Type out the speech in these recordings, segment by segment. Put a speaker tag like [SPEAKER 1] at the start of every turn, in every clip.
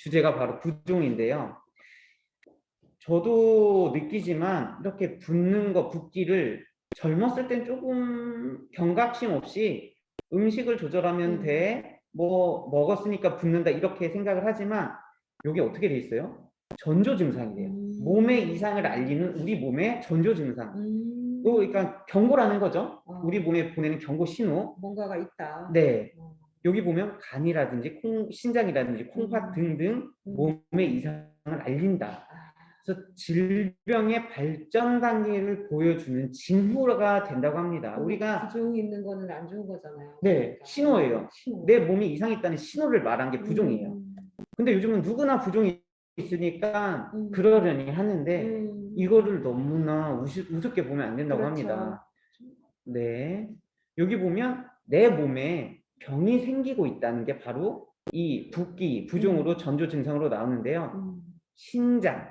[SPEAKER 1] 주제가 바로 부종인데요. 저도 느끼지만 이렇게 붓는 거, 붓기를 젊었을 땐 조금 경각심 없이 음식을 조절하면 돼, 뭐 먹었으니까 붓는다 이렇게 생각을 하지만 이게 어떻게 돼 있어요? 전조 증상이래요. 몸의 이상을 알리는 우리 몸의 전조 증상. 그러니까 경고라는 거죠. 우리 몸에 보내는 경고 신호.
[SPEAKER 2] 뭔가가 있다.
[SPEAKER 1] 네. 여기 보면 간이라든지 신장이라든지 콩팥 등등 몸의 이상을 알린다. 그래서 질병의 발전 단계를 보여주는 징후가 된다고 합니다. 우리가
[SPEAKER 2] 부종이 있는 거는 안 좋은 거잖아요.
[SPEAKER 1] 네,
[SPEAKER 2] 그러니까.
[SPEAKER 1] 신호예요.
[SPEAKER 2] 신호.
[SPEAKER 1] 내 몸이 이상이 있다는 신호를 말한 게 부종이에요. 근데 요즘은 누구나 부종이 있으니까 그러려니 하는데 이거를 너무나 우습게 보면 안 된다고
[SPEAKER 2] 그렇죠.
[SPEAKER 1] 합니다. 네, 여기 보면 내 몸에 병이 생기고 있다는 게 바로 이 붓기, 부종으로 전조 증상으로 나오는데요. 신장,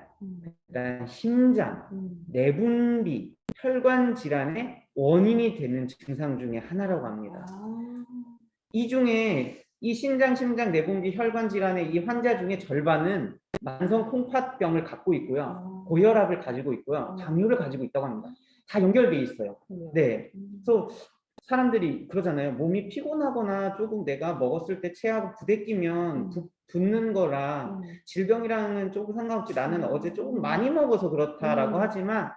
[SPEAKER 1] 그다음 심장, 내분비, 혈관 질환의 원인이 되는 증상 중에 하나라고 합니다. 이 중에 이 신장, 심장, 내분비, 혈관 질환의 이 환자 중에 절반은 만성 콩팥병을 갖고 있고요. 고혈압을 가지고 있고요. 당뇨를 가지고 있다고 합니다. 다 연결돼 있어요. 네. 그래서 사람들이 그러잖아요. 몸이 피곤하거나 조금 내가 먹었을 때 체하고 부대끼면 붓는 거랑 질병이랑은 조금 상관없지. 나는 어제 조금 많이 먹어서 그렇다라고 하지만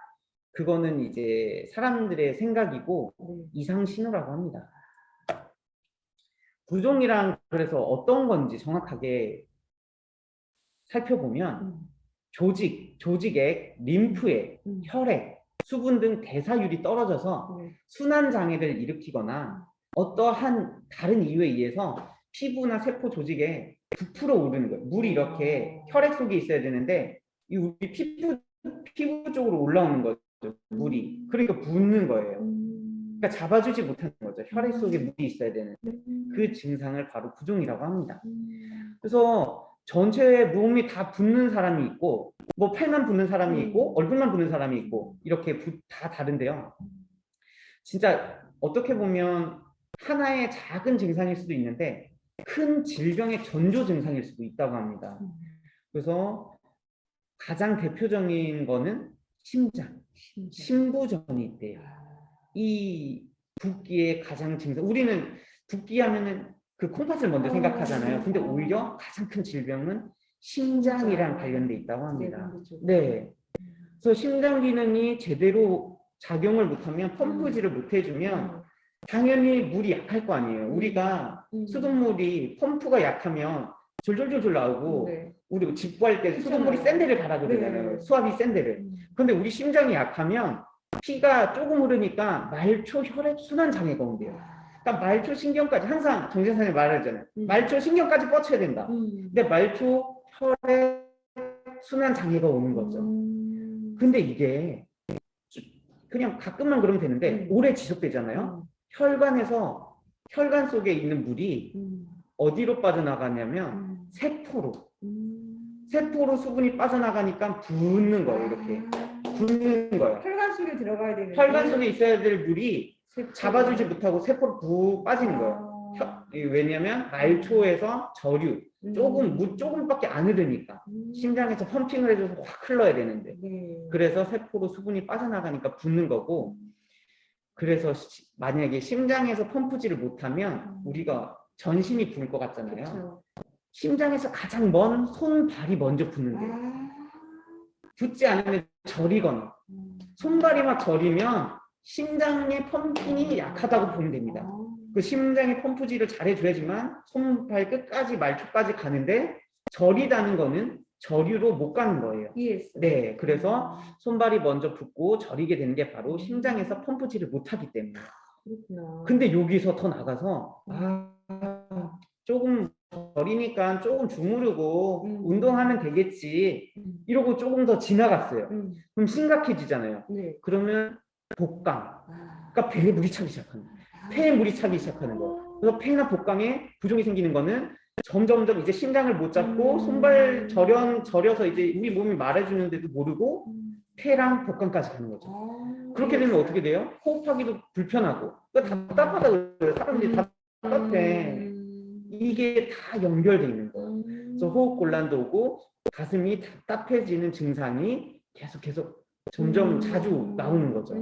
[SPEAKER 1] 그거는 이제 사람들의 생각이고 이상 신호라고 합니다. 부종이랑 그래서 어떤 건지 정확하게 살펴보면 조직액, 림프액, 혈액, 수분 등 대사율이 떨어져서 순환 장애를 일으키거나 어떠한 다른 이유에 의해서 피부나 세포 조직에 부풀어 오르는 거예요. 물이 이렇게 혈액 속에 있어야 되는데 이 우리 피부 쪽으로 올라오는 거죠. 물이. 그러니까 붓는 거예요. 그러니까 잡아주지 못하는 거죠. 혈액 속에 물이 있어야 되는데 그 증상을 바로 부종이라고 합니다. 그래서 전체 몸이 다 붓는 사람이 있고 뭐 팔만 붓는 사람이 있고 얼굴만 붓는 사람이 있고 이렇게 다 다른데요. 진짜 어떻게 보면 하나의 작은 증상일 수도 있는데 큰 질병의 전조 증상일 수도 있다고 합니다. 그래서 가장 대표적인 거는 심장, 심부전이 있대요. 이 붓기의 가장 증상, 우리는 붓기 하면은 그 콩팥을 먼저 생각하잖아요. 근데 오히려 가장 큰 질병은 심장이랑 관련돼 있다고 합니다. 네. 그래서 심장 기능이 제대로 작용을 못하면 펌프질을 못 해주면 당연히 물이 약할 거 아니에요. 우리가 수돗물이 펌프가 약하면 졸졸졸졸 나오고 우리 직구할 때 수돗물이 센 데를 가라 그러잖아요. 수압이 센 데를. 근데 우리 심장이 약하면 피가 조금 흐르니까 말초 혈액 순환 장애가 온대요. 그러니까 말초 신경까지 항상 정신사님 말하잖아요. 말초 신경까지 뻗쳐야 된다. 근데 말초 혈액 순환 장애가 오는 거죠. 근데 이게 그냥 가끔만 그러면 되는데 오래 지속되잖아요. 혈관 속에 있는 물이 어디로 빠져나가냐면 세포로. 세포로 수분이 빠져나가니까 붓는 거예요. 이렇게 붓는 거예요.
[SPEAKER 2] 혈관 속에 들어가야 되는
[SPEAKER 1] 혈관 속에 있어야 될 물이 잡아주지 못하고 세포로 붓 빠지는 거예요. 왜냐면 말초에서 저류 물 조금밖에 안 흐르니까 심장에서 펌핑을 해줘서 확 흘러야 되는데 그래서 세포로 수분이 빠져나가니까 붓는 거고 그래서 만약에 심장에서 펌프질을 못하면 우리가 전신이 부을 것 같잖아요. 그쵸. 심장에서 가장 먼 손, 발이 먼저 붓는데요. 붓지 않으면 저리거나 손발이 막 저리면 심장의 펌핑이 약하다고 보면 됩니다. 그 심장의 펌프질을 잘해줘야지만 손발 끝까지 말초까지 가는데 저리다는 거는 저류로 못 가는 거예요. 네, 그래서 손발이 먼저 붓고 저리게 되는 게 바로 심장에서 펌프질을 못하기 때문에. 근데 여기서 더 나가서 조금 저리니까 조금 주무르고 운동하면 되겠지 이러고 조금 더 지나갔어요. 그럼 심각해지잖아요. 그러면 복강, 그러니까 배에 물이 차기 시작하는 거예요. 폐에 물이 차기 시작하는 거예요. 그래서 폐나 복강에 부종이 생기는 거는 점점점 이제 심장을 못 잡고 손발 저려서 이제 우리 몸이 말해주는데도 모르고 폐랑 복강까지 가는 거죠. 그렇게 되면 어떻게 돼요? 호흡하기도 불편하고 답답하다 그래요. 사람들이 답답해. 이게 다 연결돼 있는 거예요. 그래서 호흡곤란도 오고 가슴이 답답해지는 증상이 계속 점점 자주 나오는 거죠.